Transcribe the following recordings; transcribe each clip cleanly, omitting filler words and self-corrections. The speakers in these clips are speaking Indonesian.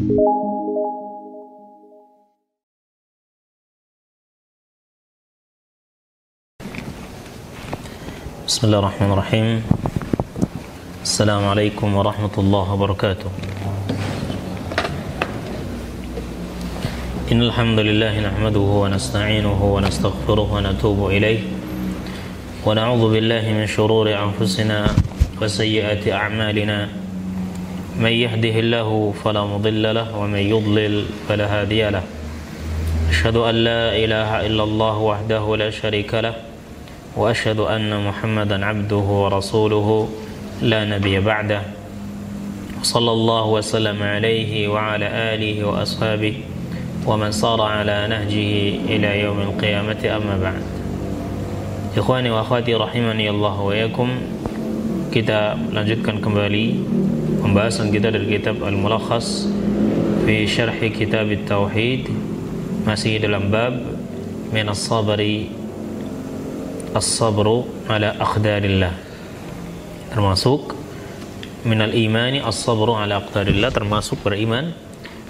Bismillahirrahmanirrahim. Assalamualaikum warahmatullahi wabarakatuh. Innal hamdalillah nahmaduhu wa nasta'inuhu wa nastaghfiruhu wa natubu ilayh wa na'udzu billahi min shururi anfusina wa sayyiati a'malina. May yahdihillahu fala mudilla lahu wa may yudlil fala hadiya lahu. Asyhadu an la ilaha illallah wahdahu la syarika lahu wa asyhadu anna Muhammadan abduhu wa rasuluhu la nabiyya ba'dah. Sallallahu wa sallam alaihi wa ala alihi wa ashabihi wa man sara ala nahjihi ila yaumil qiyamati, amma ba'd. Ikhwani wa akhwati rahimani Allah wa yakum. Kita lanjutkan kembali pembahasan kita dari kitab Al-Mulakhas fi syarhi kitab At-Tauhid, masih dalam bab min as-sabri as-sabru ala aqdarillah, termasuk minal imani as-sabru ala aqdarillah, termasuk beriman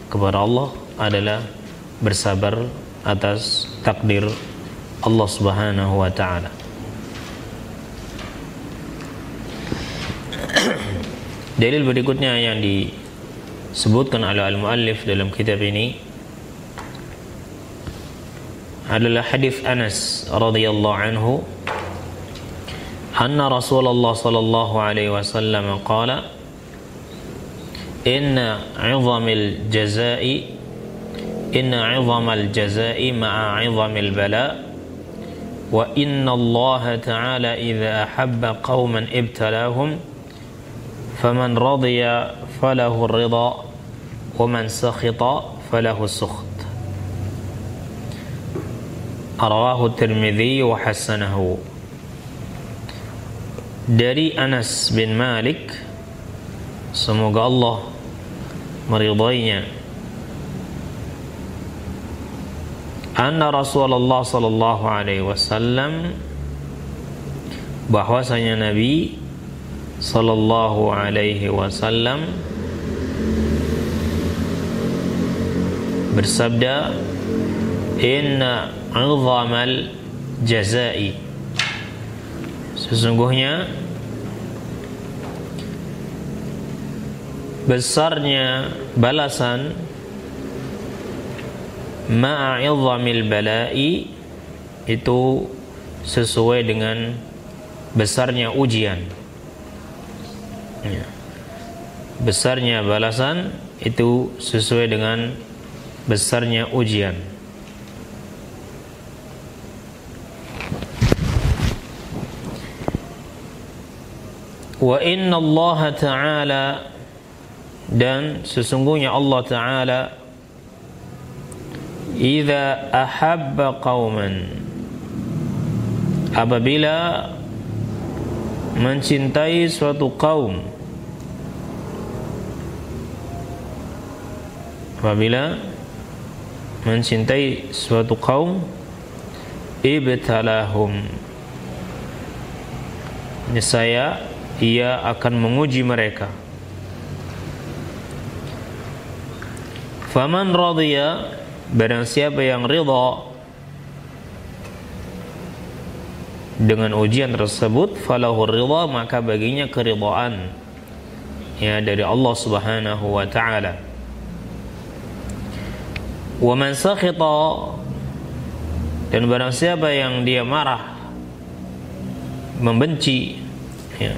kepada Allah adalah bersabar atas takdir Allah Subhanahu wa ta'ala. Dalil berikutnya yang disebutkan oleh al-muallif dalam kitab ini adalah hadis Anas radhiyallahu anhu, anna Rasulullah sallallahu alaihi wasallam qala inna 'idhamal jazaa'i ma'a 'idhamil bala wa inna Allah ta'ala idza ahabba qauman ibtalahum faman radiya falahu ar-ridha wa man sakhita falahu as-sukht. Rawahu Tirmidzi wa hasanahu. Dari Anas bin Malik, semoga Allah meridainya, anna Rasulullah sallallahu alaihi wasallam, bahwasanya Nabi sallallahu alaihi wasallam bersabda, inna 'idhamal jazaa'i, sesungguhnya besarnya balasan, ma'a 'idhamil bala'i, itu sesuai dengan besarnya ujian. Ya. Besarnya balasan itu sesuai dengan besarnya ujian. Wa inna Allah ta'ala, dan sesungguhnya Allah ta'ala, idza ahabba qauman, apabila mencintai suatu kaum, apabila mencintai suatu kaum, ibtalahum, niscaya ia akan menguji mereka. Faman radiya, barang siapa yang ridha dengan ujian tersebut, falahu ridha, maka baginya keridhaan ya dari Allah Subhanahu wa ta'ala. Wa man sakhita, dan barang siapa yang dia marah, membenci ya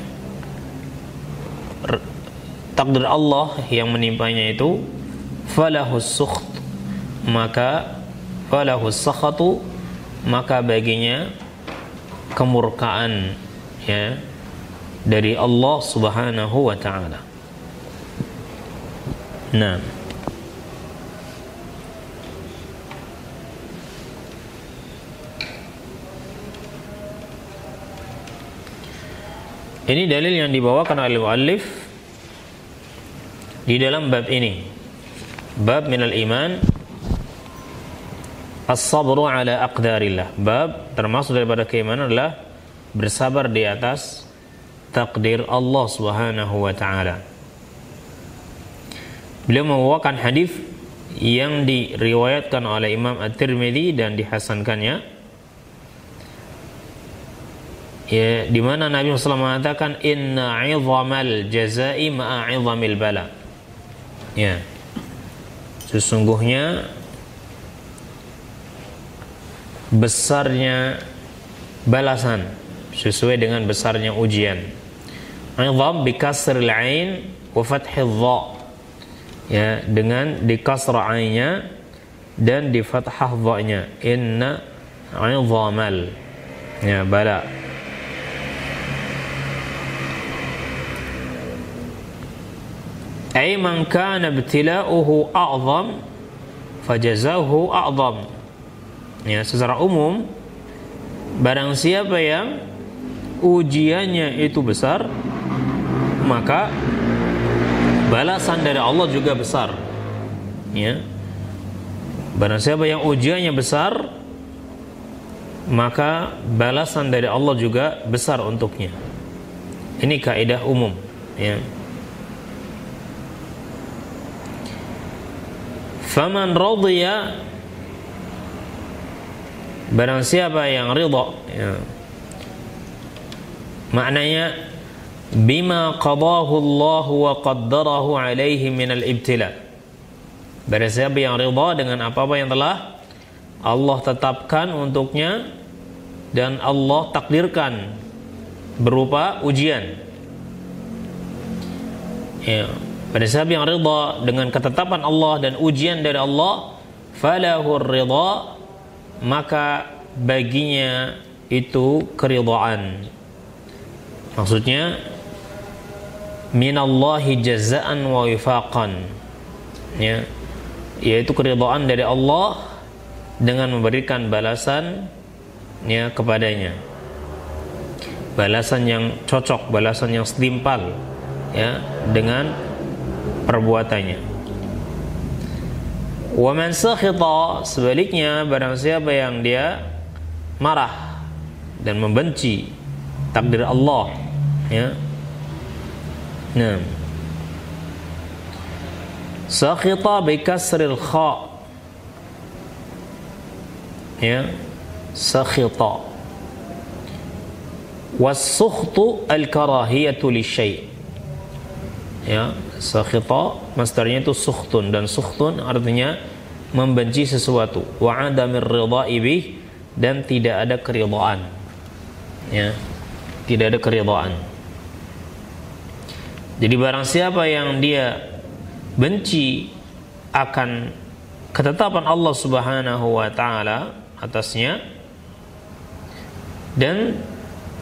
takdir Allah yang menimpanya itu, falahus sukht, maka falahus sakhatu, maka baginya kemurkaan ya dari Allah Subhanahu wa ta'ala. Nah, ini dalil yang dibawakan oleh muallif di dalam bab ini, bab minal iman as-sabru ala aqdarillah. Bab termasuk daripada keimanan adalah bersabar di atas takdir Allah Subhanahu wa ta'ala. Beliau membawakan hadis yang diriwayatkan oleh Imam At-Tirmidzi dan dihasankannya, ya, di mana Nabi SAW mengatakan inna 'idhamal jazaa'i ma'a 'idhamil bala. Ya. Sesungguhnya besarnya balasan sesuai dengan besarnya ujian. 'Idham bi kasril 'ain wa fathidh dha. Ya, dengan di kasrah ainnya dan di fathah dha-nya. Inna 'idhamal, ya, bala. Ay man kana ibtila'uhu a'zam fajazahu a'zam. Ya, secara umum barang siapa yang ujiannya itu besar, maka balasan dari Allah juga besar. Ya. Barang siapa yang ujiannya besar, maka balasan dari Allah juga besar untuknya. Ini kaidah umum, ya. Faman radiya, barang siapa yang ridha, ya. Maknanya bima qadahu Allah wa qaddarahu alaihi minal ibtila. Barang siapa yang ridha dengan apa-apa yang telah Allah tetapkan untuknya dan Allah takdirkan berupa ujian. Ya, barang siapa yang ridha dengan ketetapan Allah dan ujian dari Allah, falahur ridha, maka baginya itu keridhaan. Maksudnya minallahi jazaan wa wifaqan, ya, yaitu keridhaan dari Allah dengan memberikan balasan, ya, kepadanya, balasan yang cocok, balasan yang setimpal, ya, dengan perbuatannya. Wa man sakhita, sebaliknya barang siapa yang dia marah dan membenci takdir Allah, ya. Nah, sakhita bi kasril kha, ya, sakhita. Was-sukhtu al-karahiyatu lisyai'. Ya, sakhita masdarnya itu sukhtun, dan sukhtun artinya membenci sesuatu. Wa 'adamir ridha'i bih, dan tidak ada keridhaan. Ya, tidak ada keridhaan. Jadi barang siapa yang dia benci akan ketetapan Allah Subhanahu wa taala atasnya dan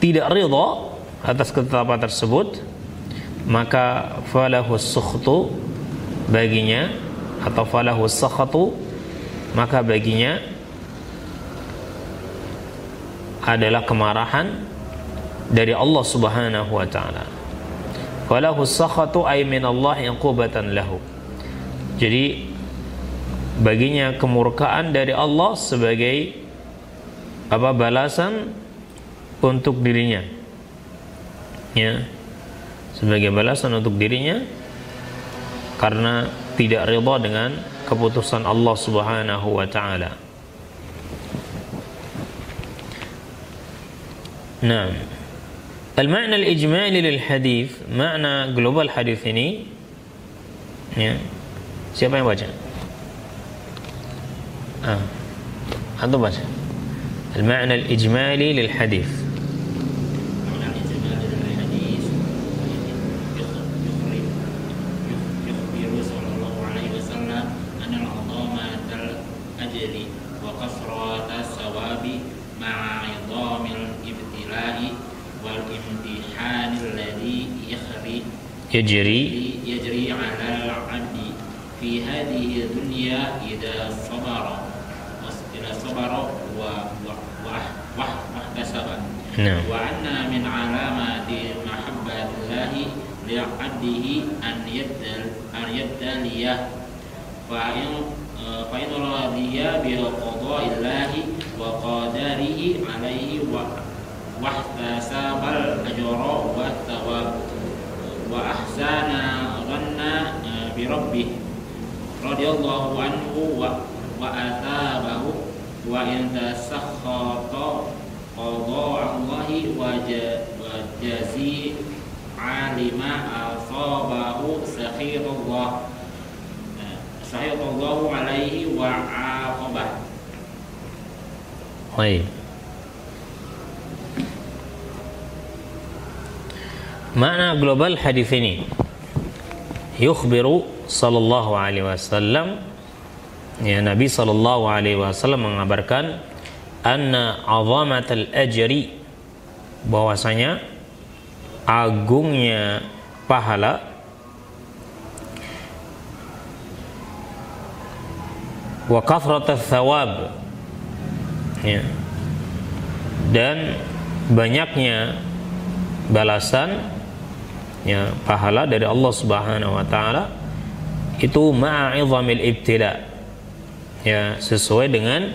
tidak ridha atas ketetapan tersebut, maka falahus sukhtu, baginya, atau falahus sakhatu, maka baginya adalah kemarahan dari Allah Subhanahu wa taala. Falahus sakhatu ay minallahi uqubatan lahu. Jadi baginya kemurkaan dari Allah sebagai apa, balasan untuk dirinya, ya, sebagai balasan untuk dirinya karena tidak ridha dengan keputusan Allah Subhanahu wa taala. Nah, al-ma'na al-ijmali lil hadis, makna global hadis ini, ya, siapa yang baca? Antum baca. Al-ma'na al-ijmali lil hadis. يجري على العبد في هذه الدنيا إذا صبر واحتسب. وأن من علامات محبة الله لعبده أن يبتليه، فإن رضي بقضاء الله وقدره عليه واحتسب الأجر والثواب وأحسن ظن بربه radhiyallahu anhu wa athabahu wa in tasakhata qada Allahi wa jazi alima asabahu sakhirallahu alaihi wa aqabah. Baik. Makna global hadis ini, yukhbiru sallallahu alaihi wasallam, ya, Nabi sallallahu alaihi wasallam mengabarkan anna azamatal ajri, bahwasanya agungnya pahala, wa kathratat thawab, ya, dan banyaknya balasan, ya, pahala dari Allah Subhanahu wa taala, itu ma'izamil ibtila, ya, sesuai dengan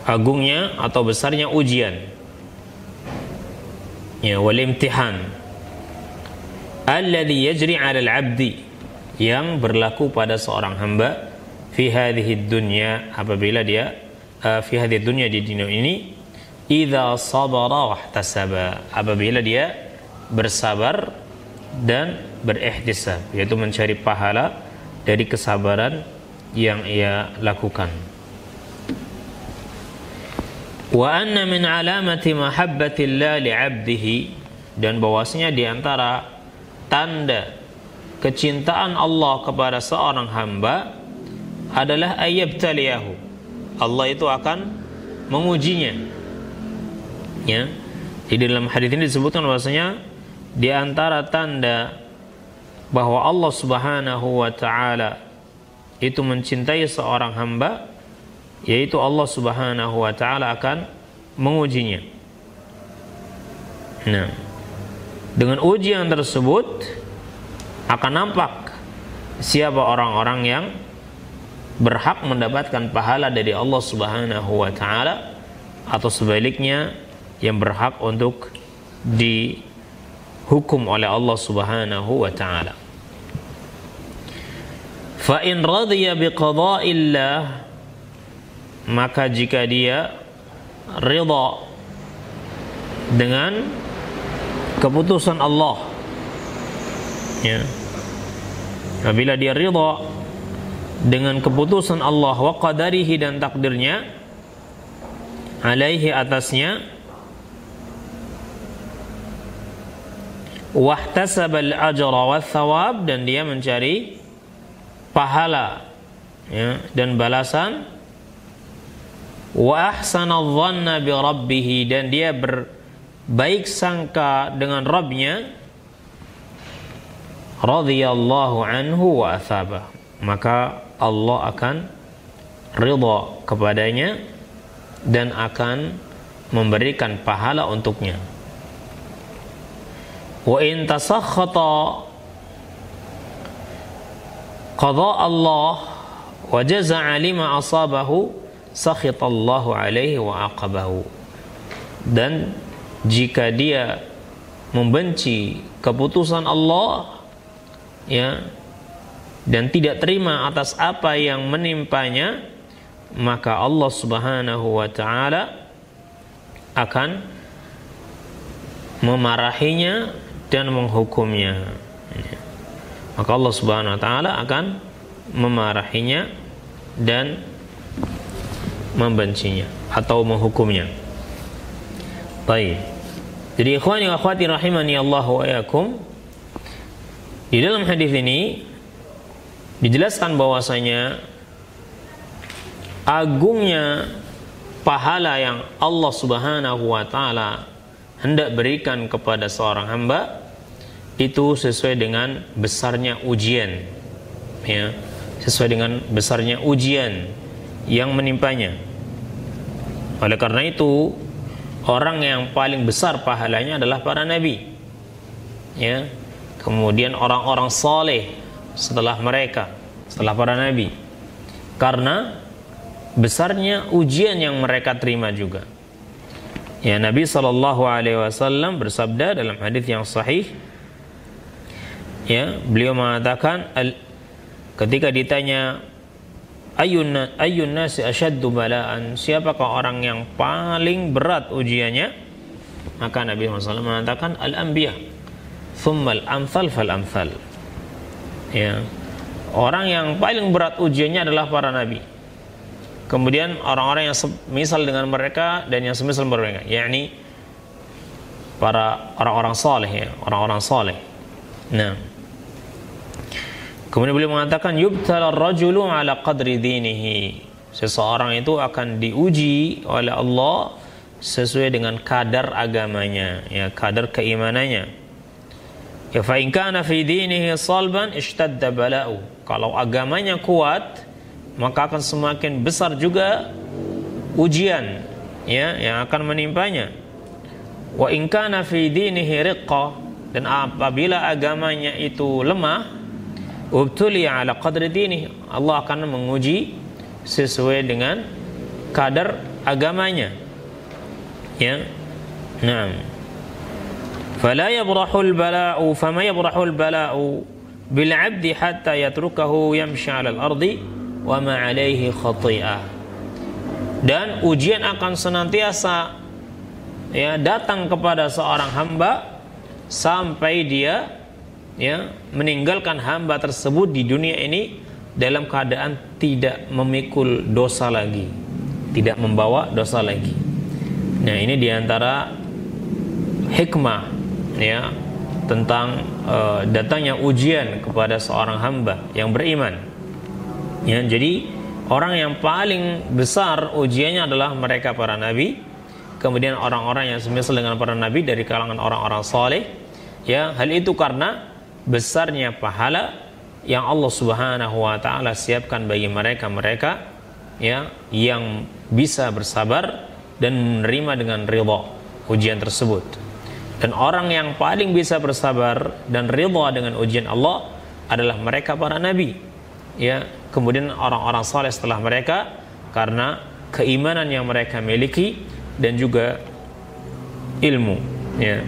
agungnya atau besarnya ujian, ya, wal imtihan alladhi yajri 'alal 'abdi, yang berlaku pada seorang hamba fi hadhihi dunya, apabila dia fi hadhihi dunya, di dunia ini, idza sabara wahtasaba, apabila dia bersabar dan berihtisab, yaitu mencari pahala dari kesabaran yang ia lakukan. Wa anna min alamati mahabbatillah li'abdihi, dan bahwasanya di antara tanda kecintaan Allah kepada seorang hamba adalah ayyabtaliyahu, Allah itu akan mengujinya, ya. Di dalam hadis ini disebutkan bahwasanya di antara tanda bahwa Allah Subhanahu wa taala itu mencintai seorang hamba, yaitu Allah Subhanahu wa taala akan mengujinya. Nah, dengan ujian tersebut akan nampak siapa orang-orang yang berhak mendapatkan pahala dari Allah Subhanahu wa taala, atau sebaliknya yang berhak untuk dihukum oleh Allah Subhanahu wa taala. Fa in radiya biqada'illah, maka jika dia ridha dengan keputusan Allah, ya, apabila dia ridha dengan keputusan Allah, wa qadarihi, dan takdirnya, alaihi, atasnya, wahtasabal ajra wa thawab, dan dia mencari pahala, ya, dan balasan, wa ahsanadh dhanna bi rabbih, dan dia berbaik sangka dengan Rabbnya, radhiyallahu anhu wa athaba, maka Allah akan ridha kepadanya dan akan memberikan pahala untuknya. Wa in tasakhata qada Allah wa jaza'a lima asabahu, sakhitallahu alaihi wa aqabahu, dan jika dia membenci keputusan Allah, ya, dan tidak terima atas apa yang menimpanya, maka Allah Subhanahu wa taala akan memarahinya dan menghukumnya. Maka Allah Subhanahu wa taala akan memarahinya dan membencinya atau menghukumnya. Baik. Jadi ikhwani wa akhwati rahimani Allah wa iyyakum, di dalam hadis ini dijelaskan bahwasanya agungnya pahala yang Allah Subhanahu wa taala hendak berikan kepada seorang hamba itu sesuai dengan besarnya ujian, ya, sesuai dengan besarnya ujian yang menimpanya. Oleh karena itu, orang yang paling besar pahalanya adalah para nabi, ya, kemudian orang-orang saleh setelah mereka, setelah para nabi, karena besarnya ujian yang mereka terima juga. Ya, Nabi SAW bersabda dalam hadis yang sahih, ya, beliau mengatakan ketika ditanya ayyun nasi asyaddu bala'an, siapakah orang yang paling berat ujiannya, maka Nabi SAW mengatakan al-anbiya thumma al-amthal fal-amthal. Ya, orang yang paling berat ujiannya adalah para nabi, kemudian orang-orang yang semisal dengan mereka dan yang semisal mereka, yakni para orang-orang saleh, ya, orang-orang saleh. Nah, kemudian beliau mengatakan yubtala ar-rajulu ala qadri dinihi, seseorang itu akan diuji oleh Allah sesuai dengan kadar agamanya, ya, kadar keimanannya. Ya, fa in kana fi dinihi salban ishtadda bala'u, kalau agamanya kuat maka akan semakin besar juga ujian, ya, yang akan menimpanya. Wa in kana fi dinihi riqqah, dan apabila agamanya itu lemah, ubtuliya ala qadri dinih, Allah akan menguji sesuai dengan kadar agamanya, ya. Naam. Fala yabrahul bala'u, fama yabrahul bala'u bil 'abdi hatta yatrukahu yamshi 'ala al-ardi wa ma 'alaihi khati'ah. Dan ujian akan senantiasa, ya, datang kepada seorang hamba sampai dia, ya, meninggalkan hamba tersebut di dunia ini dalam keadaan tidak memikul dosa lagi, tidak membawa dosa lagi. Nah, ini diantara hikmah, ya, tentang datangnya ujian kepada seorang hamba yang beriman. Ya, jadi orang yang paling besar ujiannya adalah mereka para nabi, kemudian orang-orang yang semisal dengan para nabi dari kalangan orang-orang saleh. Ya, hal itu karena besarnya pahala yang Allah Subhanahu wa taala siapkan bagi mereka-mereka, ya, yang bisa bersabar dan menerima dengan ridha ujian tersebut. Dan orang yang paling bisa bersabar dan ridha dengan ujian Allah adalah mereka para nabi, ya, kemudian orang-orang saleh setelah mereka karena keimanan yang mereka miliki dan juga ilmu, ya.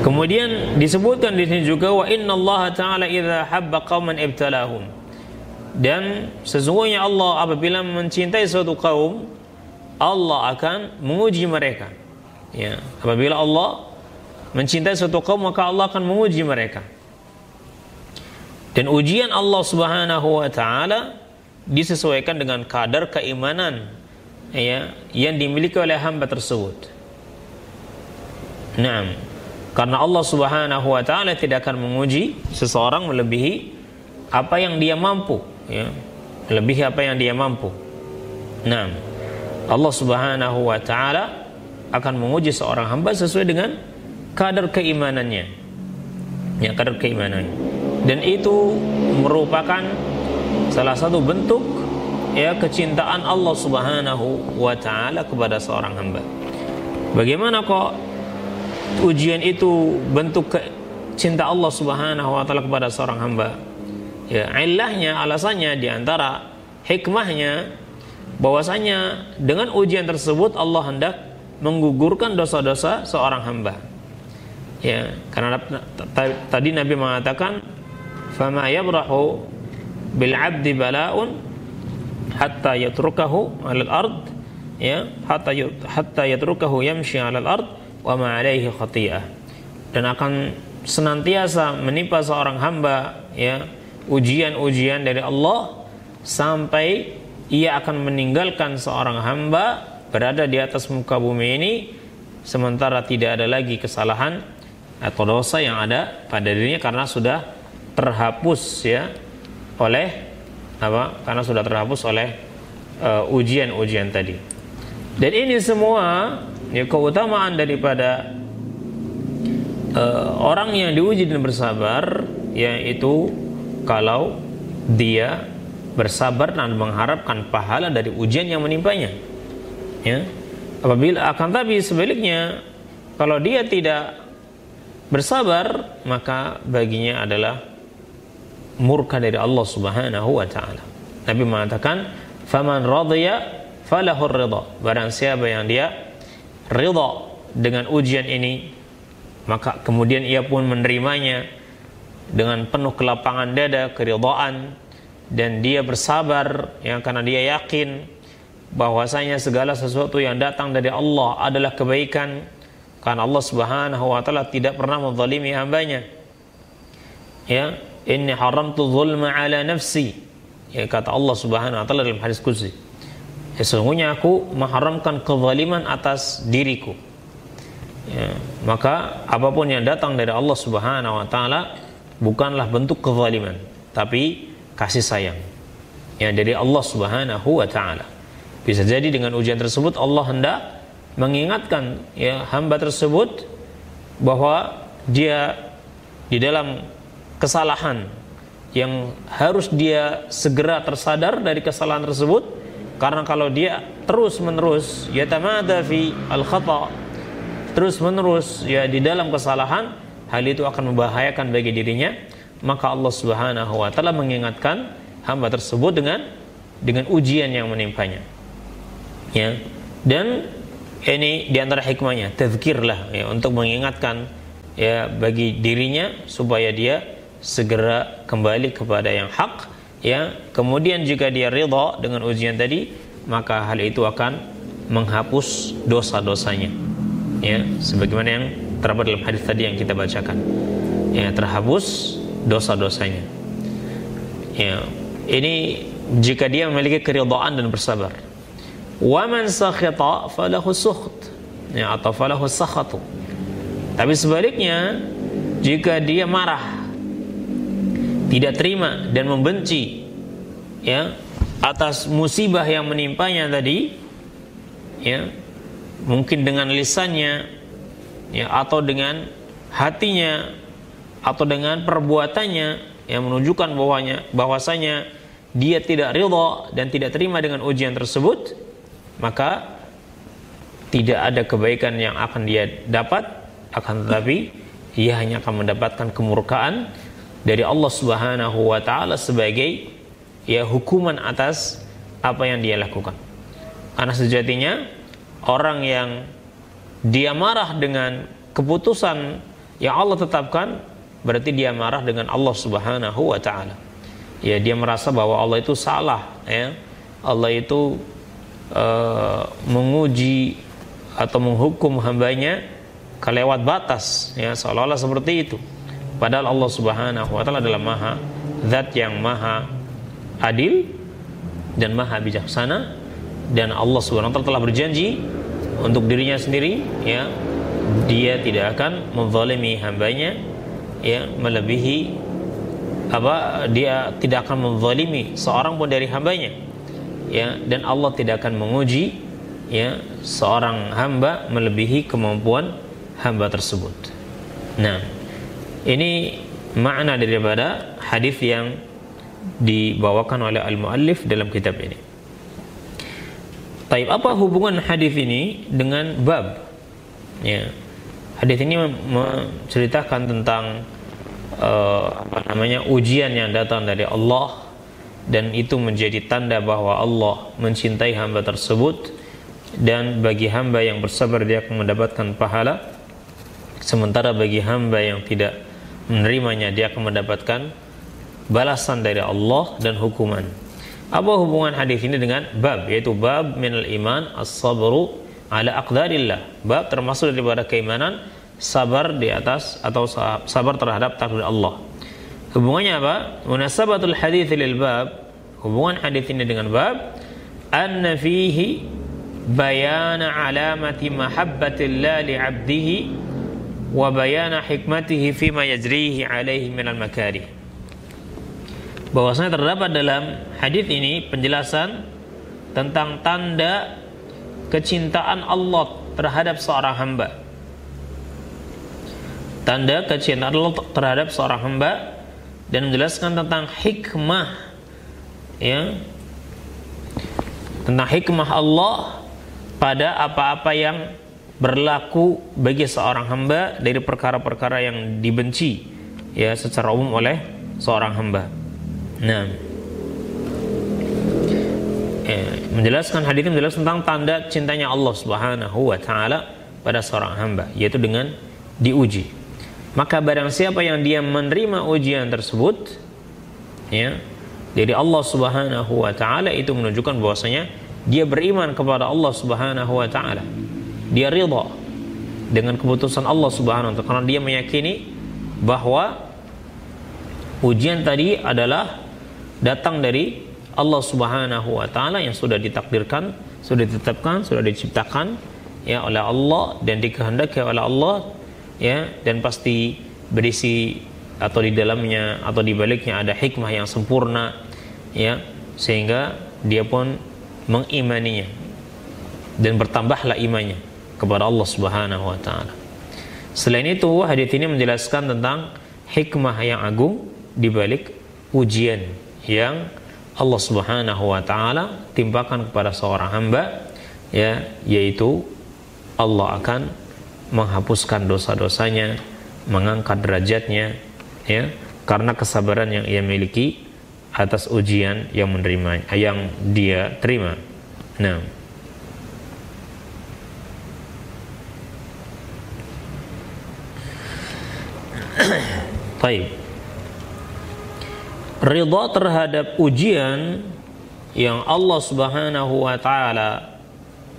Kemudian disebutkan di sini juga wa innallaha ta'ala idza habba qauman ibtalahum, dan sesungguhnya Allah apabila mencintai suatu kaum, Allah akan menguji mereka. Ya, apabila Allah mencintai suatu kaum maka Allah akan menguji mereka. Dan ujian Allah Subhanahu wa taala disesuaikan dengan kadar keimanan, ya, yang dimiliki oleh hamba tersebut. Naam, karena Allah Subhanahu wa taala tidak akan menguji seseorang melebihi apa yang dia mampu, ya, melebihi apa yang dia mampu. Naam, Allah Subhanahu wa taala akan menguji seorang hamba sesuai dengan kadar keimanannya, ya, kadar keimanannya. Dan itu merupakan salah satu bentuk, ya, kecintaan Allah Subhanahu wa taala kepada seorang hamba. Bagaimana kok ujian itu bentuk cinta Allah Subhanahu wa taala kepada seorang hamba? Ya, ilahnya, alasannya, diantara hikmahnya bahwasanya dengan ujian tersebut Allah hendak menggugurkan dosa-dosa seorang hamba. Ya, karena tadi Nabi mengatakan fama yabrahu bil 'abdi bala'un hatta yatrukahu 'alal ard, ya, hatta yatrukahu yamshi 'alal ard wa ma 'alaihi khati'ah. Dan akan senantiasa menimpa seorang hamba, ya, ujian-ujian dari Allah sampai ia akan meninggalkan seorang hamba berada di atas muka bumi ini sementara tidak ada lagi kesalahan atau dosa yang ada pada dirinya karena sudah terhapus, ya, oleh apa? Karena sudah terhapus oleh ujian-ujian tadi. Dan ini semua, ya, keutamaan daripada orang yang diuji dan bersabar, yaitu kalau dia bersabar dan mengharapkan pahala dari ujian yang menimpanya. Ya, apabila akan tapi sebaliknya kalau dia tidak bersabar maka baginya adalah murka dari Allah Subhanahu wa taala. Nabi mengatakan faman radhiya falahur ridha, barang siapa yang dia ridha dengan ujian ini maka kemudian ia pun menerimanya, dengan penuh kelapangan dada, keridhaan, dan dia bersabar ya, karena dia yakin bahwasanya segala sesuatu yang datang dari Allah adalah kebaikan, karena Allah Subhanahu wa taala tidak pernah menzalimi hambanya. Ya, inni haramtu zulma ala nafsi. Ya, kata Allah Subhanahu wa taala dalam hadis qudsi. Sesungguhnya aku mengharamkan kezaliman atas diriku. Ya, maka apapun yang datang dari Allah Subhanahu wa taala bukanlah bentuk kezaliman, tapi kasih sayang. Ya, dari Allah Subhanahu wa taala. Bisa jadi dengan ujian tersebut Allah hendak mengingatkan ya hamba tersebut bahwa dia di dalam kesalahan yang harus dia segera tersadar dari kesalahan tersebut, karena kalau dia terus-menerus yatamada fi al-khata, terus-menerus ya di dalam kesalahan, hal itu akan membahayakan bagi dirinya. Maka Allah Subhanahu wa taala mengingatkan hamba tersebut dengan ujian yang menimpanya. Ya. Dan ini di antara hikmahnya, tazkirlah ya, untuk mengingatkan ya bagi dirinya supaya dia segera kembali kepada yang hak ya. Kemudian jika dia ridha dengan ujian tadi, maka hal itu akan menghapus dosa-dosanya. Ya, sebagaimana yang terdapat dalam hadis tadi yang kita bacakan. Ya, terhapus dosa-dosanya. Ya, ini jika dia memiliki keridhaan dan bersabar. Wa man sakhata falahu sukht, ya, atau falahu sakhatu. Tapi sebaliknya, jika dia marah, tidak terima dan membenci ya atas musibah yang menimpanya tadi, ya, mungkin dengan lisannya ya, atau dengan hatinya, atau dengan perbuatannya yang menunjukkan bahwasanya dia tidak ridha dan tidak terima dengan ujian tersebut, maka tidak ada kebaikan yang akan dia dapat, akan tetapi ia hanya akan mendapatkan kemurkaan dari Allah Subhanahu wa taala sebagai ya hukuman atas apa yang dia lakukan. Karena sejatinya orang yang dia marah dengan keputusan yang Allah tetapkan, berarti dia marah dengan Allah Subhanahu wa taala. Ya, dia merasa bahwa Allah itu salah ya. Allah itu menguji atau menghukum hambanya kelewat batas ya, seolah-olah seperti itu. Padahal Allah Subhanahu wa taala adalah zat yang maha adil dan maha bijaksana, dan Allah Subhanahu wa taala telah berjanji untuk dirinya sendiri ya, dia tidak akan menzalimi hambanya ya, melebihi dia tidak akan menzalimi seorang pun dari hambanya ya, dan Allah tidak akan menguji ya seorang hamba melebihi kemampuan hamba tersebut. Nah, ini makna daripada hadis yang dibawakan oleh al-muallif dalam kitab ini. Taib, apa hubungan hadis ini dengan bab? Ya, hadis ini menceritakan tentang ujian yang datang dari Allah, dan itu menjadi tanda bahwa Allah mencintai hamba tersebut, dan bagi hamba yang bersabar dia akan mendapatkan pahala, sementara bagi hamba yang tidak menerimanya dia akan mendapatkan balasan dari Allah dan hukuman. Apa hubungan hadis ini dengan bab, yaitu bab minal iman as-sabru ala aqdarillah, bab termasuk daripada keimanan sabar di atas atau sabar terhadap takdir Allah. Hubungannya apa? Munasabatul hadits lil bab, hubungan hadis ini dengan bab, anna fihi bayana alamati mahabbatillah li 'abdihi wa bayana hikmatihi fima yajrihi alaihi minal makarih. Bahwasanya terdapat dalam hadis ini penjelasan tentang tanda kecintaan Allah terhadap seorang hamba. Tanda kecintaan Allah terhadap seorang hamba, dan menjelaskan tentang hikmah ya, tentang hikmah Allah pada apa-apa yang berlaku bagi seorang hamba dari perkara-perkara yang dibenci ya secara umum oleh seorang hamba. Nah, menjelaskan hadis ini menjelaskan tentang tanda cintanya Allah Subhanahu wa taala pada seorang hamba, yaitu dengan diuji. Maka barang siapa yang dia menerima ujian tersebut, ya, dari Allah Subhanahu wa taala, itu menunjukkan bahwasanya dia beriman kepada Allah Subhanahu wa taala. Dia ridha dengan keputusan Allah Subhanahu wa taala karena dia meyakini bahwa ujian tadi adalah datang dari Allah Subhanahu wa taala yang sudah ditakdirkan, sudah ditetapkan, sudah diciptakan ya oleh Allah dan dikehendaki oleh Allah, ya, dan pasti berisi atau di dalamnya atau di baliknya ada hikmah yang sempurna, ya, sehingga dia pun mengimaninya dan bertambahlah imannya kepada Allah Subhanahu wa taala. Selain itu, hadits ini menjelaskan tentang hikmah yang agung di balik ujian yang Allah Subhanahu wa taala timpakan kepada seorang hamba, ya, yaitu Allah akan menghapuskan dosa-dosanya, mengangkat derajatnya, ya, karena kesabaran yang ia miliki atas ujian yang menerima, yang dia terima. Nah, baik. Ridha terhadap ujian yang Allah Subhanahu wa taala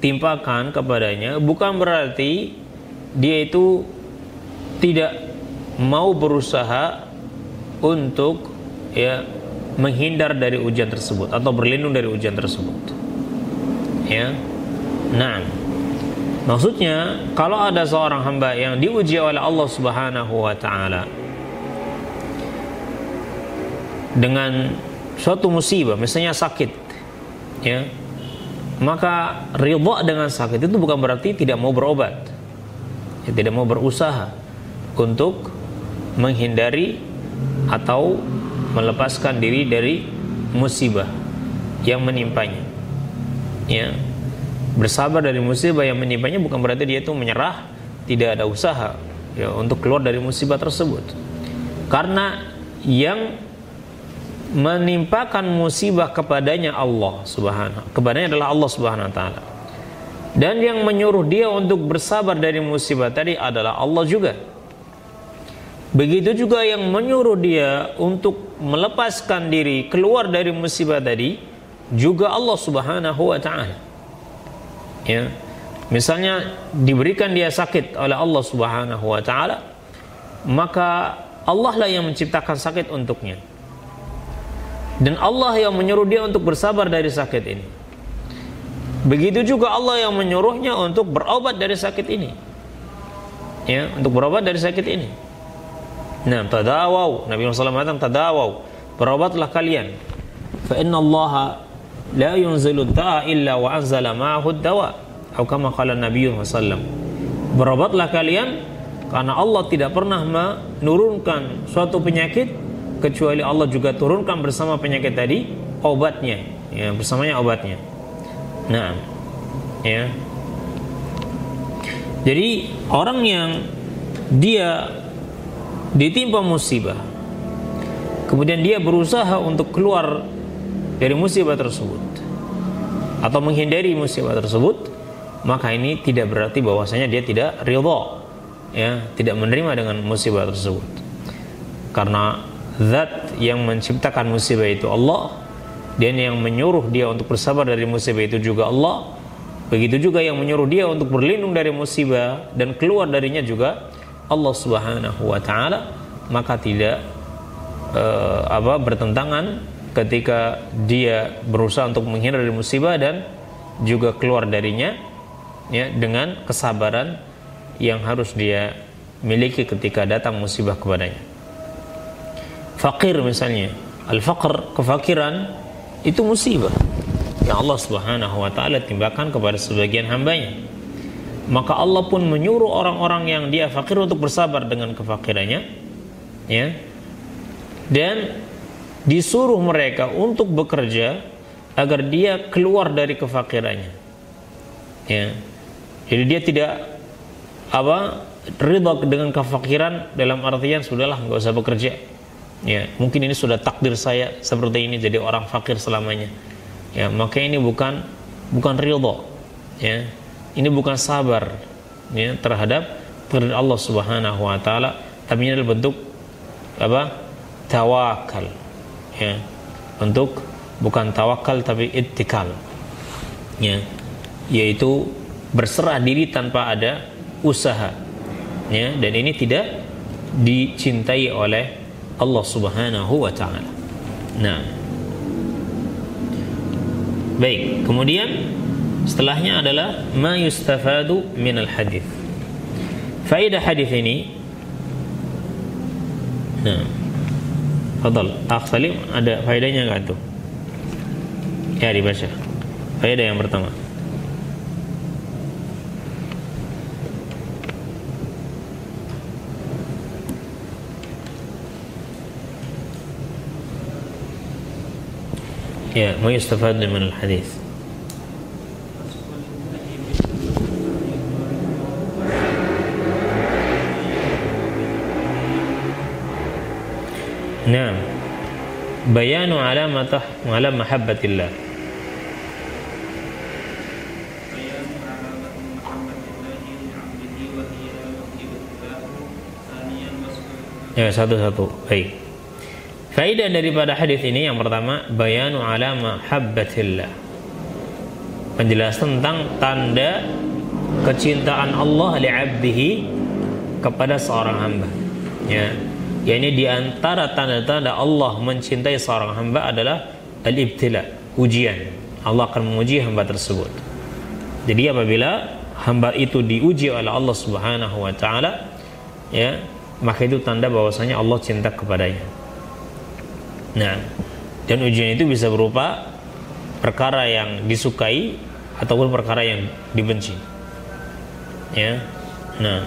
timpakan kepadanya bukan berarti dia itu tidak mau berusaha untuk, ya, menghindar dari ujian tersebut atau berlindung dari ujian tersebut. Ya. Nah, maksudnya kalau ada seorang hamba yang diuji oleh Allah Subhanahu wa taala dengan suatu musibah, misalnya sakit, ya, maka ridha dengan sakit itu bukan berarti tidak mau berobat, ya, tidak mau berusaha untuk menghindari atau melepaskan diri dari musibah yang menimpanya, ya. Bersabar dari musibah yang menimpanya bukan berarti dia itu menyerah, tidak ada usaha, ya, untuk keluar dari musibah tersebut. Karena yang menimpakan musibah kepadanya Allah Subhanahu, kepadanya adalah Allah Subhanahu wa taala. Dan yang menyuruh dia untuk bersabar dari musibah tadi adalah Allah juga. Begitu juga yang menyuruh dia untuk melepaskan diri keluar dari musibah tadi juga Allah Subhanahu wa taala. Ya. Misalnya diberikan dia sakit oleh Allah Subhanahu wa taala, maka Allah lah yang menciptakan sakit untuknya. Dan Allah yang menyuruh dia untuk bersabar dari sakit ini. Begitu juga Allah yang menyuruhnya untuk berobat dari sakit ini, ya, untuk berobat dari sakit ini. Nah, tadawaw, Nabi Muhammad SAW mengatakan tadawaw, berobatlah kalian. Fa inna Allah la yunzilu da'a illa wa anzala ma'ahu dawa. Atau kama qala Nabi SAW. Berobatlah kalian karena Allah tidak pernah menurunkan suatu penyakit kecuali Allah juga turunkan bersama penyakit tadi obatnya, ya, bersamanya obatnya. Nah, ya. Jadi orang yang dia ditimpa musibah, kemudian dia berusaha untuk keluar dari musibah tersebut atau menghindari musibah tersebut, maka ini tidak berarti bahwasanya dia tidak ridha, ya, tidak menerima dengan musibah tersebut. Karena zat yang menciptakan musibah itu Allah, dan yang menyuruh dia untuk bersabar dari musibah itu juga Allah. Begitu juga yang menyuruh dia untuk berlindung dari musibah dan keluar darinya juga Allah Subhanahu wa taala. Maka tidak bertentangan ketika dia berusaha untuk menghindar dari musibah dan juga keluar darinya, ya, dengan kesabaran yang harus dia miliki ketika datang musibah kepadanya. Fakir misalnya, al-faqr, kefakiran, itu musibah yang Allah Subhanahu wa taala timpakan kepada sebagian hambanya. Maka Allah pun menyuruh orang-orang yang dia fakir untuk bersabar dengan kefakirannya, ya, dan disuruh mereka untuk bekerja agar dia keluar dari kefakirannya, ya. Jadi dia tidak ridha dengan kefakiran dalam artian sudahlah nggak usah bekerja, ya, mungkin ini sudah takdir saya seperti ini, jadi orang fakir selamanya, ya, maka ini bukan ridha, ya, ini bukan sabar, ya, terhadap takdir Allah Subhanahu wa taala tapi ini adalah bentuk apa? Tawakal. Ya. Bentuk bukan tawakal tapi ittikal. Ya. Yaitu berserah diri tanpa ada usaha. Ya, dan ini tidak dicintai oleh Allah Subhanahu wa taala. Nah. Baik, kemudian setelahnya adalah ma yustafadu minal hadis. Faedah hadis ini. Nah. Fadal, Akh Salim, ada faedahnya enggak tuh? Ya, dibaca. Faedah yang pertama. Ya, ma yustafadu minal hadis. Nah, bayanu alamatah ala mahabbatillah. Ya, satu-satu. Baik. Faedah daripada hadis ini yang pertama, bayanu ala mahabbatillah. Penjelasan tentang tanda kecintaan Allah li'abdihi kepada seorang hamba. Ya. Yakni di antara tanda-tanda Allah mencintai seorang hamba adalah al-ibtila, ujian. Allah akan menguji hamba tersebut. Jadi apabila hamba itu diuji oleh Allah Subhanahu wa taala, ya, maka itu tanda bahwasanya Allah cinta kepadanya. Nah, dan ujian itu bisa berupa perkara yang disukai ataupun perkara yang dibenci. Ya. Nah,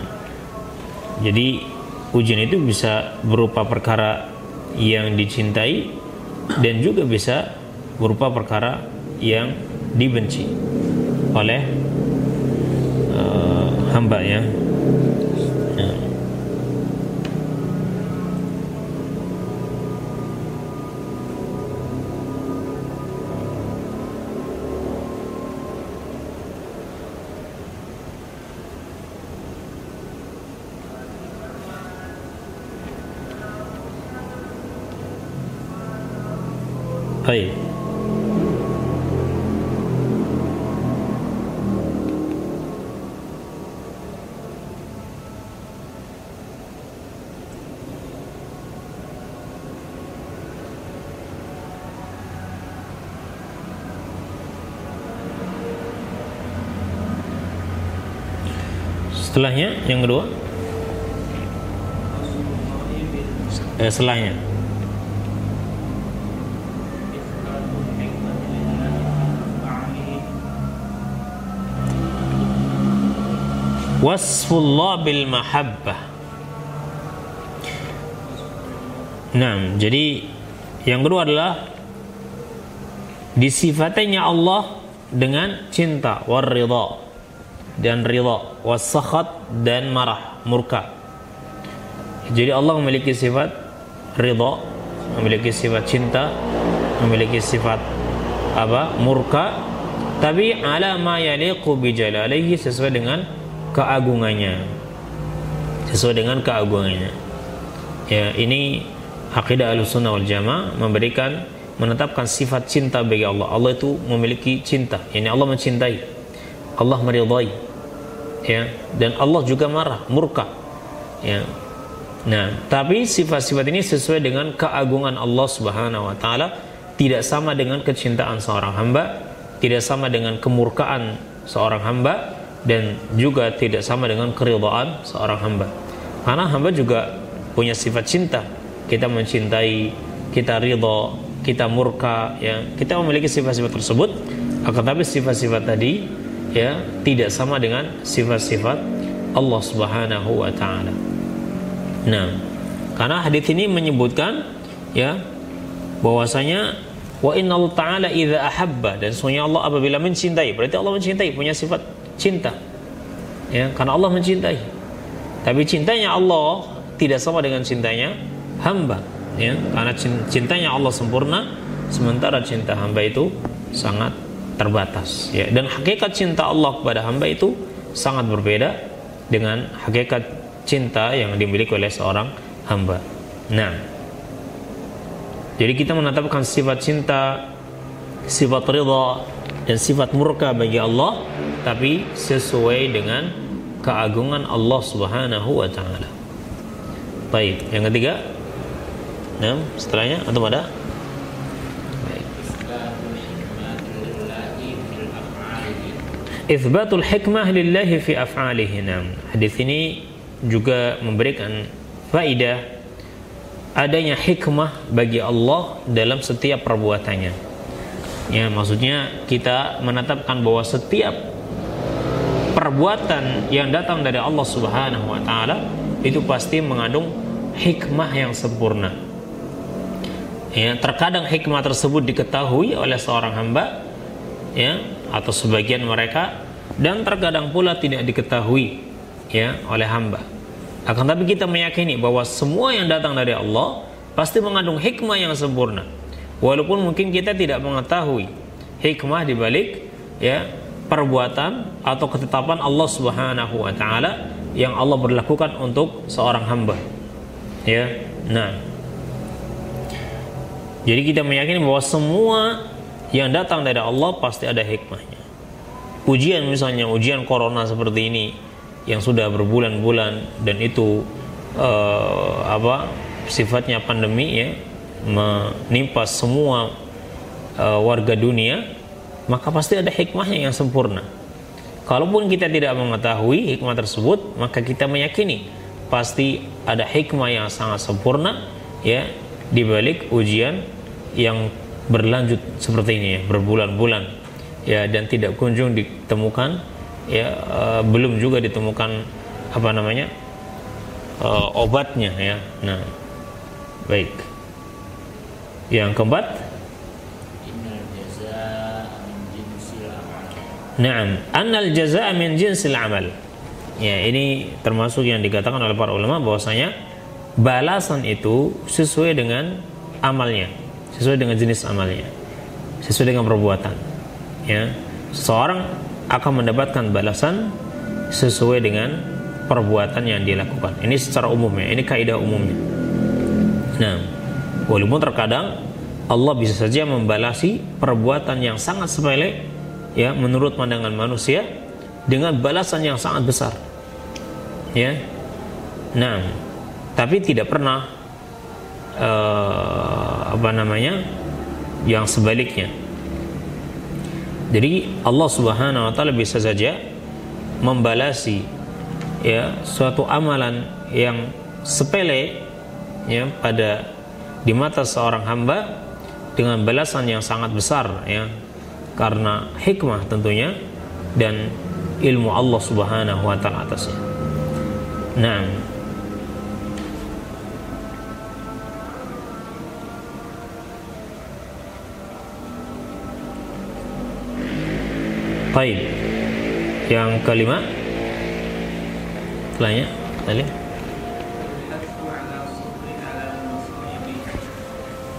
jadi ujian itu bisa berupa perkara yang dicintai dan juga bisa berupa perkara yang dibenci oleh hamba, ya. Baik. Setelahnya yang kedua, setelahnya wasfullah bil mahabbah. Nah, jadi yang kedua adalah disifatnya Allah dengan cinta, war ridha dan ridha, was sakhat dan marah, murka. Jadi Allah memiliki sifat ridha, memiliki sifat cinta, memiliki sifat murka, tapi ala ma yaliqu bi jalalihi, sesuai dengan keagungannya, sesuai dengan keagungannya. Ya, ini akidah Ahlussunnah wal Jamaah menetapkan sifat cinta bagi Allah. Allah itu memiliki cinta, yakni Allah mencintai, Allah meridai, ya, dan Allah juga marah, murka, ya. Nah, tapi sifat-sifat ini sesuai dengan keagungan Allah Subhanahu wa taala, tidak sama dengan kecintaan seorang hamba, tidak sama dengan kemurkaan seorang hamba, dan juga tidak sama dengan keridhaan seorang hamba. Karena hamba juga punya sifat cinta. Kita mencintai, kita ridha, kita murka, ya. Kita memiliki sifat-sifat tersebut. Akan tapi sifat-sifat tadi, ya, tidak sama dengan sifat-sifat Allah Subhanahu wa taala. Nah, karena hadis ini menyebutkan, ya, bahwasanya wa innallaha ta'ala idza ahabba, dan sesungguhnya Allah apabila mencintai, berarti Allah mencintai, punya sifat cinta, ya, karena Allah mencintai. Tapi cintanya Allah tidak sama dengan cintanya hamba, ya, karena cintanya Allah sempurna, sementara cinta hamba itu sangat terbatas, ya. Dan hakikat cinta Allah kepada hamba itu sangat berbeda dengan hakikat cinta yang dimiliki oleh seorang hamba. Nah, jadi kita menetapkan sifat cinta, sifat ridha, dan sifat murka bagi Allah, tapi sesuai dengan keagungan Allah Subhanahu wa taala. Baik, yang ketiga. Nah, setelahnya atau ada? Baik. Itsbatul hikmah lillahi fi af'alihi. Hadis ini juga memberikan faedah adanya hikmah bagi Allah dalam setiap perbuatannya. Ya, maksudnya kita menetapkan bahwa setiap perbuatan yang datang dari Allah Subhanahu wa taala itu pasti mengandung hikmah yang sempurna. Ya, terkadang hikmah tersebut diketahui oleh seorang hamba, ya, atau sebagian mereka, dan terkadang pula tidak diketahui, ya, oleh hamba. Akan tapi kita meyakini bahwa semua yang datang dari Allah pasti mengandung hikmah yang sempurna. Walaupun mungkin kita tidak mengetahui hikmah di balik, ya, perbuatan atau ketetapan Allah Subhanahu wa taala yang Allah berlakukan untuk seorang hamba. Ya. Nah, jadi kita meyakini bahwa semua yang datang dari Allah pasti ada hikmahnya. Ujian, misalnya ujian corona seperti ini yang sudah berbulan-bulan dan itu sifatnya pandemi, ya, menimpa semua warga dunia, maka pasti ada hikmahnya yang sempurna. Kalaupun kita tidak mengetahui hikmah tersebut, maka kita meyakini pasti ada hikmah yang sangat sempurna, ya, di balik ujian yang berlanjut seperti ini, ya, berbulan-bulan, ya, dan tidak kunjung ditemukan, ya, belum juga ditemukan obatnya, ya. Nah, baik. Yang keempat, na'am, annal jazaa'a min jinsil amal. Ya, ini termasuk yang dikatakan oleh para ulama bahwasanya balasan itu sesuai dengan amalnya, sesuai dengan jenis amalnya, sesuai dengan perbuatan. Ya, seseorang akan mendapatkan balasan sesuai dengan perbuatan yang dia lakukan. Ini secara umumnya, ini kaidah umumnya. Nah, walaupun terkadang Allah bisa saja membalasi perbuatan yang sangat sepele, ya, menurut pandangan manusia, dengan balasan yang sangat besar. Ya. Nah, tapi tidak pernah yang sebaliknya. Jadi Allah Subhanahu wa taala bisa saja membalasi, ya, suatu amalan yang sepele, ya, di mata seorang hamba dengan balasan yang sangat besar, ya, karena hikmah tentunya dan ilmu Allah Subhanahu wa taala atasnya. Nah, baik. Yang kelima, setelahnya tadi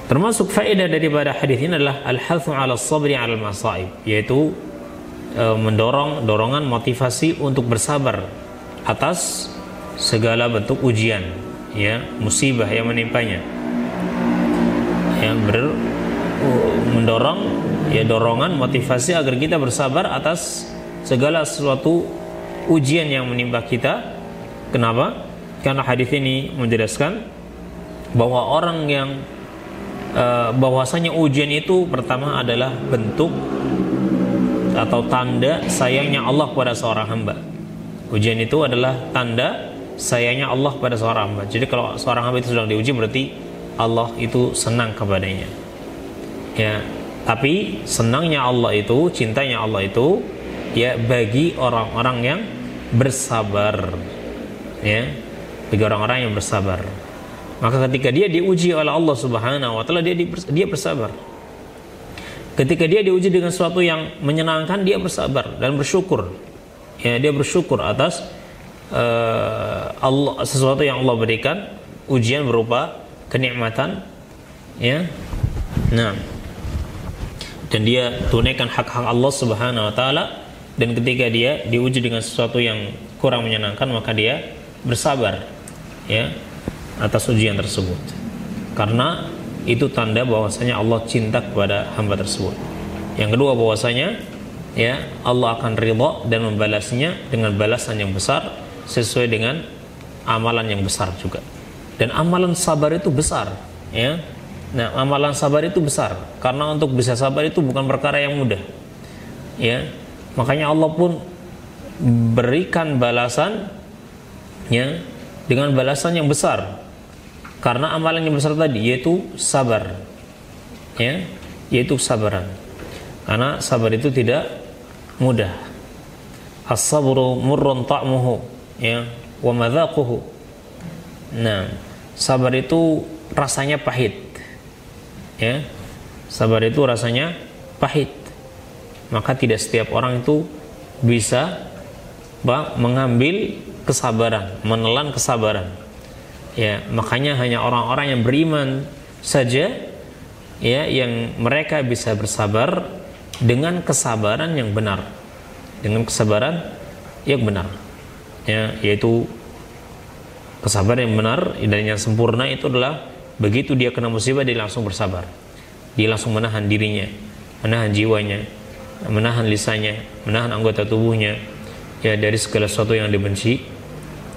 termasuk faedah daripada hadis ini adalah al-hathu 'ala sabri 'ala al-masaib, yaitu dorongan motivasi untuk bersabar atas segala bentuk ujian, ya, musibah yang menimpanya, yang mendorong, ya, dorongan motivasi agar kita bersabar atas segala sesuatu ujian yang menimpa kita. Kenapa? Karena hadis ini menjelaskan bahwa orang yang bahwasanya ujian itu pertama adalah bentuk atau tanda sayangnya Allah kepada seorang hamba. Ujian itu adalah tanda sayangnya Allah kepada seorang hamba. Jadi kalau seorang hamba itu sedang diuji, berarti Allah itu senang kepadanya. Ya, tapi senangnya Allah itu, cintanya Allah itu, ya, bagi orang-orang yang bersabar, ya, bagi orang-orang yang bersabar. Maka ketika dia diuji oleh Allah Subhanahu wa taala, dia bersabar. Ketika dia diuji dengan sesuatu yang menyenangkan, dia bersabar dan bersyukur. Ya, dia bersyukur atas sesuatu yang Allah berikan, ujian berupa kenikmatan, ya. Nah, dan dia tunaikan hak-hak Allah Subhanahu wa taala, dan ketika dia diuji dengan sesuatu yang kurang menyenangkan, maka dia bersabar ya atas ujian tersebut, karena itu tanda bahwasanya Allah cinta kepada hamba tersebut. Yang kedua bahwasanya ya Allah akan ridha dan membalasnya dengan balasan yang besar sesuai dengan amalan yang besar juga. Dan amalan sabar itu besar ya. Nah, amalan sabar itu besar karena untuk bisa sabar itu bukan perkara yang mudah ya. Makanya Allah pun berikan balasan ya dengan balasan yang besar karena amalan yang besar tadi, yaitu sabar ya, yaitu kesabaran. Karena sabar itu tidak mudah. As-sabru murrun ta'muhu ya wa madzaquhu. Nah, sabar itu rasanya pahit ya. Sabar itu rasanya pahit. Maka tidak setiap orang itu bisa mengambil kesabaran, menelan kesabaran. Ya, makanya hanya orang-orang yang beriman saja ya yang mereka bisa bersabar dengan kesabaran yang benar. Dengan kesabaran yang benar. Ya, yaitu kesabaran yang benar dan yang sempurna itu adalah begitu dia kena musibah dia langsung bersabar. Dia langsung menahan dirinya, menahan jiwanya, menahan lisannya, menahan anggota tubuhnya ya dari segala sesuatu yang dibenci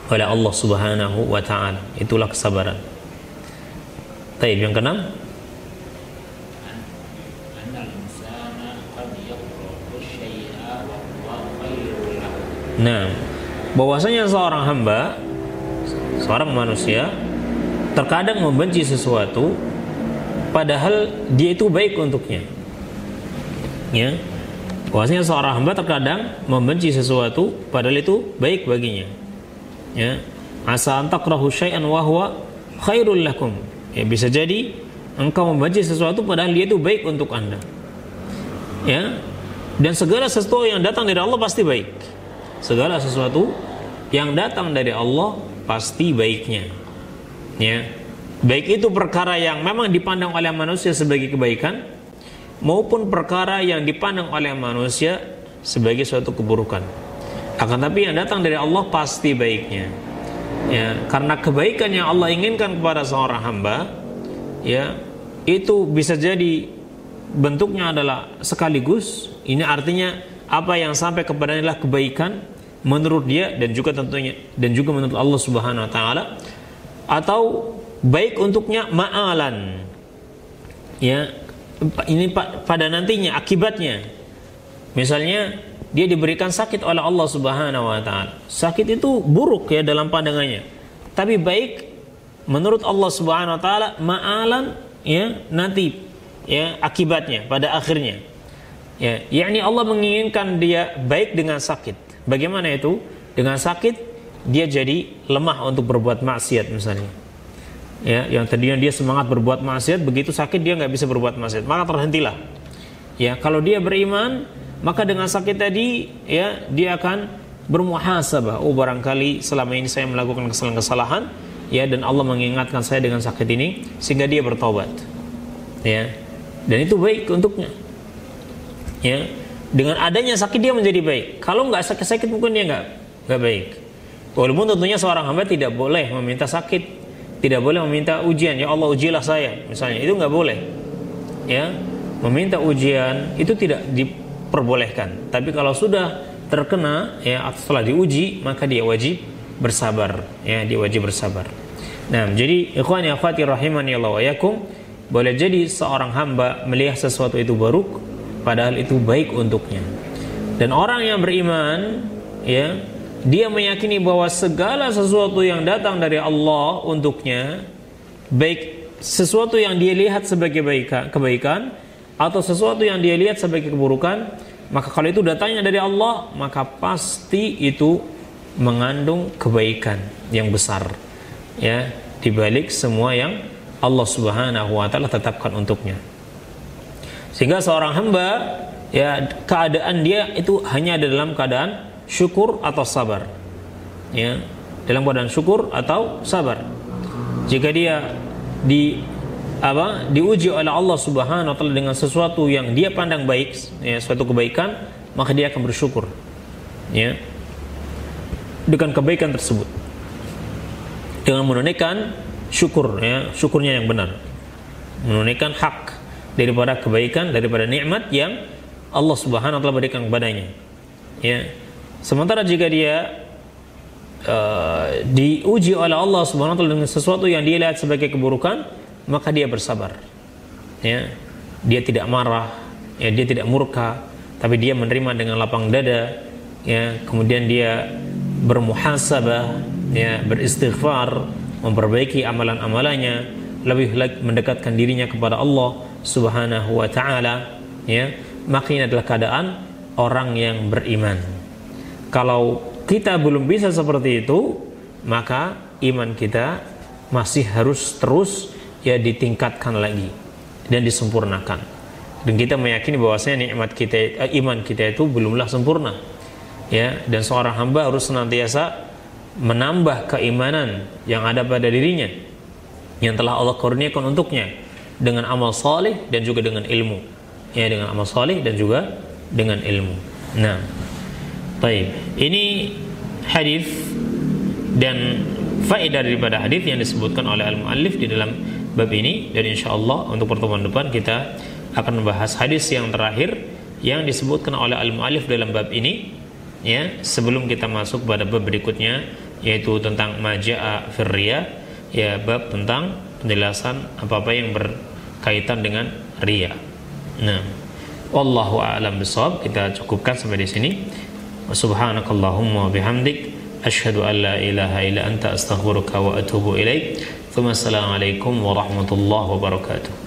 oleh Allah Subhanahu wa taala. Itulah kesabaran. Baik, yang keenam, nah, bahwasanya seorang hamba, seorang manusia terkadang membenci sesuatu padahal dia itu baik untuknya. Ya. Bahwasanya seorang hamba terkadang membenci sesuatu padahal itu baik baginya. Ya. Asa an takrahu syai'an wa huwa khairul lakum. Ya, bisa jadi engkau membenci sesuatu padahal dia itu baik untuk Anda. Ya. Dan segala sesuatu yang datang dari Allah pasti baik. Segala sesuatu yang datang dari Allah pasti baiknya. Ya. Baik itu perkara yang memang dipandang oleh manusia sebagai kebaikan maupun perkara yang dipandang oleh manusia sebagai suatu keburukan. Akan tapi yang datang dari Allah pasti baiknya. Ya, karena kebaikan yang Allah inginkan kepada seorang hamba, ya, itu bisa jadi bentuknya adalah sekaligus. Ini artinya apa yang sampai kepadanya adalah kebaikan menurut dia dan juga tentunya dan juga menurut Allah Subhanahu wa taala, atau baik untuknya ma'alan. Ya, ini pada nantinya akibatnya. Misalnya dia diberikan sakit oleh Allah Subhanahu wa taala. Sakit itu buruk ya dalam pandangannya. Tapi baik menurut Allah Subhanahu wa taala ma'alan ya nanti ya akibatnya pada akhirnya. Ya, yakni Allah menginginkan dia baik dengan sakit. Bagaimana itu? Dengan sakit dia jadi lemah untuk berbuat maksiat misalnya. Ya, yang tadinya dia semangat berbuat maksiat, begitu sakit dia nggak bisa berbuat maksiat, maka terhentilah. Ya, kalau dia beriman, maka dengan sakit tadi, ya, dia akan bermuhasabah. Oh, barangkali selama ini saya melakukan kesalahan-kesalahan, ya, dan Allah mengingatkan saya dengan sakit ini, sehingga dia bertobat. Ya, dan itu baik untuknya. Ya, dengan adanya sakit dia menjadi baik. Kalau nggak sakit-sakit mungkin dia nggak baik. Walaupun tentunya seorang hamba tidak boleh meminta sakit. Tidak boleh meminta ujian, ya Allah ujilah saya misalnya, itu nggak boleh ya. Meminta ujian itu tidak diperbolehkan. Tapi kalau sudah terkena ya setelah diuji, maka dia wajib bersabar ya, dia wajib bersabar. Nah, jadi ikhwani akhwati rahimani Allah wa yakum, boleh jadi seorang hamba melihat sesuatu itu buruk padahal itu baik untuknya. Dan orang yang beriman ya, dia meyakini bahwa segala sesuatu yang datang dari Allah untuknya, baik sesuatu yang dia lihat sebagai kebaikan atau sesuatu yang dia lihat sebagai keburukan, maka kalau itu datangnya dari Allah, maka pasti itu mengandung kebaikan yang besar ya, dibalik semua yang Allah Subhanahu wa taala tetapkan untuknya. Sehingga seorang hamba ya, keadaan dia itu hanya ada dalam keadaan syukur atau sabar ya, dalam keadaan syukur atau sabar. Jika dia diuji oleh Allah Subhanahu wa taala dengan sesuatu yang dia pandang baik ya, suatu kebaikan, maka dia akan bersyukur ya dengan kebaikan tersebut. dengan menunaikan syukur, ya, syukurnya yang benar, menunaikan hak daripada kebaikan, daripada nikmat yang Allah Subhanahu wa taala berikan kepadanya. Ya. Sementara jika dia diuji oleh Allah Subhanahu wa taala dengan sesuatu yang dia lihat sebagai keburukan, maka dia bersabar. Ya. Dia tidak marah, ya, dia tidak murka, tapi dia menerima dengan lapang dada, ya, kemudian dia bermuhasabah, ya, beristighfar, memperbaiki amalan-amalannya, lebih mendekatkan dirinya kepada Allah Subhanahu wa taala, ya, maka ini adalah keadaan orang yang beriman. Kalau kita belum bisa seperti itu, maka iman kita masih harus terus, ya, ditingkatkan lagi dan disempurnakan. Dan kita meyakini bahwasanya nikmat kita, iman kita itu belumlah sempurna, ya, dan seorang hamba harus senantiasa menambah keimanan yang ada pada dirinya yang telah Allah kurniakan untuknya dengan amal saleh dan juga dengan ilmu, ya, dengan amal saleh dan juga dengan ilmu. Nah, baik, ini hadis dan faedah daripada hadis yang disebutkan oleh al-muallif di dalam bab ini, dan insyaallah untuk pertemuan depan kita akan membahas hadis yang terakhir yang disebutkan oleh al-muallif dalam bab ini, ya, sebelum kita masuk pada bab berikutnya, yaitu tentang majaa fir riya, ya, bab tentang penjelasan apa-apa yang berkaitan dengan riya. Nah, wallahu a'lam bishawab. Kita cukupkan sampai di sini. Subhanakallahumma wa bihamdik asyhadu an la ilaha illa anta astaghfiruka wa atubu ilaik. Assalamualaikum warahmatullahi wabarakatuh.